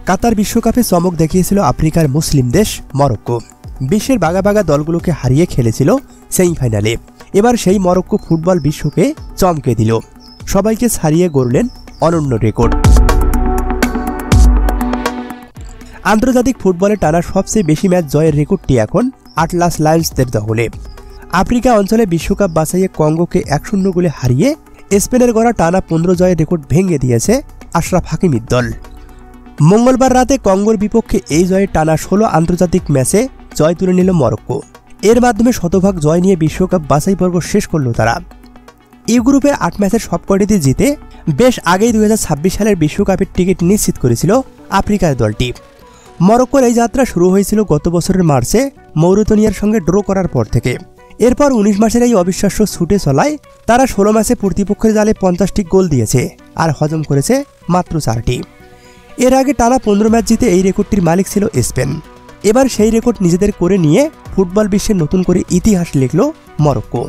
কাতার বিশ্বকাপে চমক দেখিয়েছিল আফ্রিকার মুসলিম দেশ মরক্কো। বিশ্বের বাঘা বাঘা দলগুলোকে হারিয়ে খেলেছিল সেমিফাইনালে। এবার সেই মরক্কো ফুটবল বিশ্বকে চমকে দিল, সবাইকে ছাড়িয়ে গড়লেন অনন্য রেকর্ড। আন্তর্জাতিক ফুটবলে টানা সবচেয়ে বেশি ম্যাচ জয়ের রেকর্ডটি এখন আটলাস লায়ন্সদের দখলে। আফ্রিকা অঞ্চলে বিশ্বকাপ বাছাইয়ে কঙ্গোকে 1-0 গোলে হারিয়ে স্পেনের গড়া টানা 15 জয়ের রেকর্ড ভেঙে দিয়েছে আশরাফ হাকিমির দল। মঙ্গলবার রাতে কঙ্গোর বিপক্ষে এই জয়ে টানা 16 আন্তর্জাতিক ম্যাচে জয় তুলে নিল মরক্কো। এর মাধ্যমে শতভাগ জয় নিয়ে বিশ্বকাপ বাছাই পর্ব শেষ করল তারা। এই গ্রুপের 8 ম্যাচের সবকটিতে জিতে বেশ আগেই 2026 সালের বিশ্বকাপের টিকিট নিশ্চিত করেছিল আফ্রিকার দলটি। মরক্কোর এই যাত্রা শুরু হয়েছিল গত বছরের মার্চে মৌরিতানিয়ার সঙ্গে ড্র করার পর থেকে। এরপর 19 মাসের এই অবিশ্বাস্য ছুটে চলায় তারা 16 ম্যাচে প্রতিপক্ষের জালে 50টি গোল দিয়েছে আর হজম করেছে মাত্র 4টি। এর আগে টানা 15 ম্যাচ জিতে এই রেকর্ডটির মালিক ছিল স্পেন। এবার সেই রেকর্ড নিজেদের করে নিয়ে ফুটবল বিশ্বে নতুন করে ইতিহাস লিখল মরক্কো।